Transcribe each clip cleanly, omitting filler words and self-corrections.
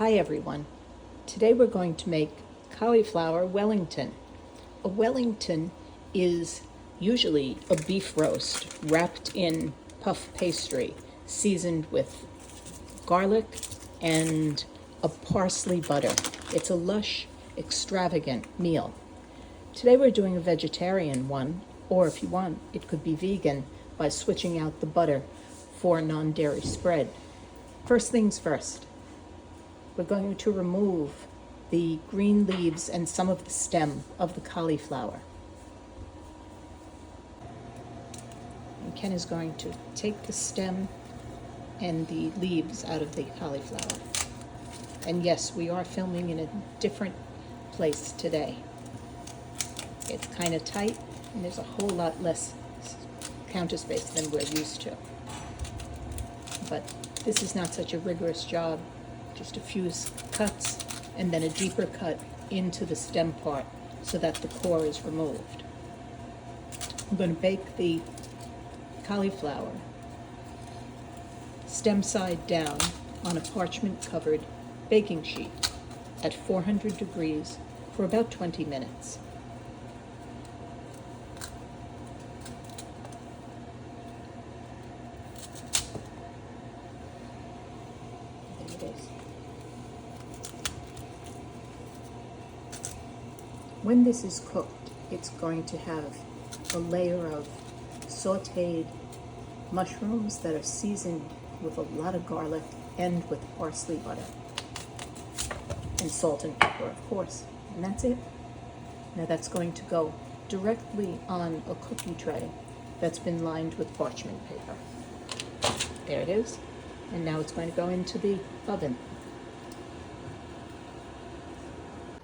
Hi everyone. Today we're going to make cauliflower Wellington. A Wellington is usually a beef roast wrapped in puff pastry, seasoned with garlic and a parsley butter. It's a lush, extravagant meal. Today we're doing a vegetarian one, or if you want, it could be vegan by switching out the butter for a non-dairy spread. First things first. We're going to remove the green leaves and some of the stem of the cauliflower. And Ken is going to take the stem and the leaves out of the cauliflower. And yes, we are filming in a different place today. It's kind of tight and there's a whole lot less counter space than we're used to. But this is not such a rigorous job. Just a few cuts and then a deeper cut into the stem part so that the core is removed. I'm going to bake the cauliflower stem side down on a parchment covered baking sheet at 400 degrees for about 20 minutes. There it is. When this is cooked, it's going to have a layer of sautéed mushrooms that are seasoned with a lot of garlic and with parsley butter. And salt and pepper, of course. And that's it. Now that's going to go directly on a cookie tray that's been lined with parchment paper. There it is. And now it's going to go into the oven.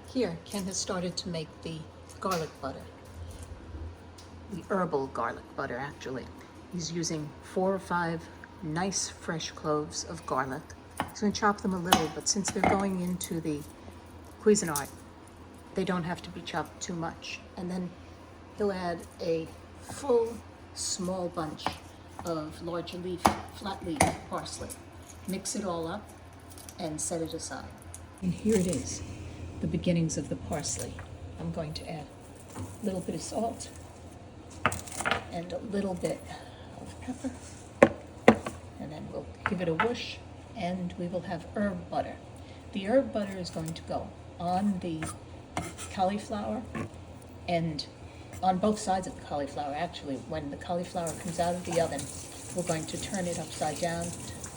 Here, Ken has started to make the garlic butter. The herbal garlic butter, actually. He's using 4 or 5 nice fresh cloves of garlic. He's going to chop them a little, but since they're going into the Cuisinart, they don't have to be chopped too much. And then he'll add a full, small bunch of larger leaf, flat leaf parsley. Mix it all up and set it aside. And here it is, the beginnings of the parsley. I'm going to add a little bit of salt and a little bit of pepper. And then we'll give it a whoosh and we will have herb butter. The herb butter is going to go on the cauliflower and on both sides of the cauliflower. Actually, when the cauliflower comes out of the oven, we're going to turn it upside down.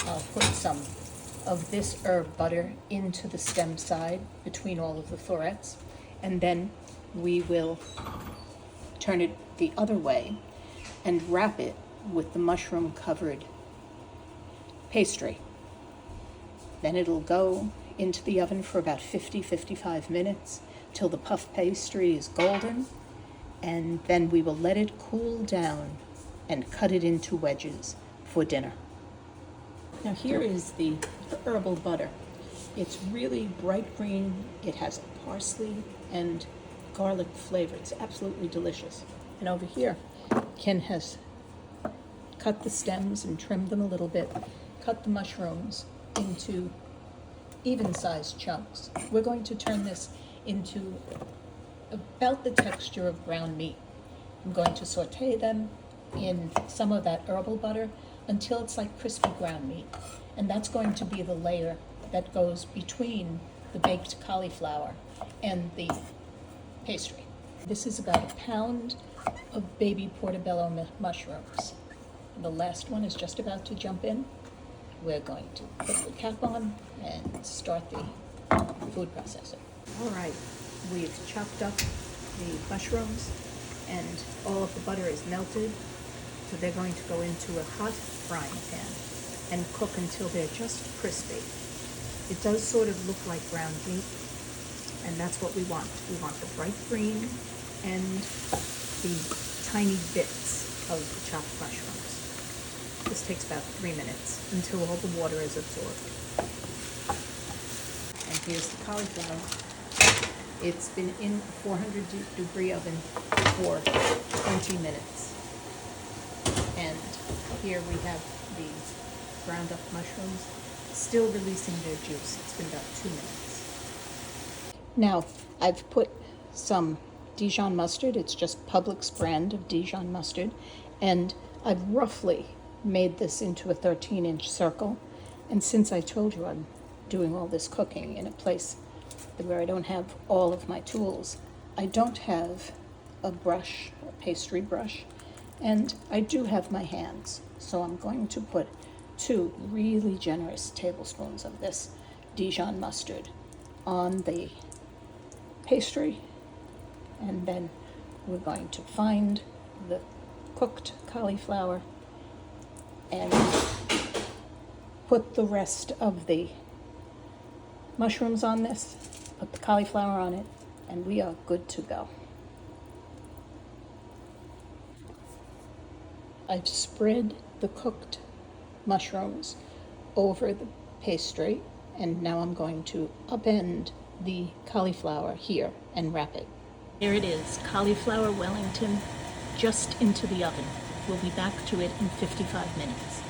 I'll put some of this herb butter into the stem side between all of the florets, and then we will turn it the other way and wrap it with the mushroom covered pastry. Then it'll go into the oven for about 50-55 minutes till the puff pastry is golden, and then we will let it cool down and cut it into wedges for dinner. Now here is the herbal butter. It's really bright green. It has parsley and garlic flavor. It's absolutely delicious. And over here, Ken has cut the stems and trimmed them a little bit, cut the mushrooms into even-sized chunks. We're going to turn this into about the texture of ground meat. I'm going to saute them in some of that herbal butter until it's like crispy ground meat. And that's going to be the layer that goes between the baked cauliflower and the pastry. This is about 1 pound of baby portobello mushrooms. And the last one is just about to jump in. We're going to put the cap on and start the food processor. All right, we've chopped up the mushrooms and all of the butter is melted. So they're going to go into a hot frying pan and cook until they're just crispy. It does sort of look like ground meat, and that's what we want. We want the bright green and the tiny bits of the chopped mushrooms. This takes about 3 minutes until all the water is absorbed. And here's the cauliflower. It's been in a 400-degree oven for 20 minutes. And here we have the ground up mushrooms still releasing their juice. It's been about 2 minutes. Now, I've put some Dijon mustard. It's just Publix brand of Dijon mustard. And I've roughly made this into a 13-inch circle. And since I told you I'm doing all this cooking in a place where I don't have all of my tools, I don't have a brush, a pastry brush, and I do have my hands. So I'm going to put 2 really generous tablespoons of this Dijon mustard on the pastry, and then we're going to find the cooked cauliflower and put the rest of the mushrooms on this, put the cauliflower on it, and we are good to go. I've spread the cooked mushrooms over the pastry, and now I'm going to upend the cauliflower here and wrap it. There it is, Cauliflower Wellington, just into the oven. We'll be back to it in 55 minutes.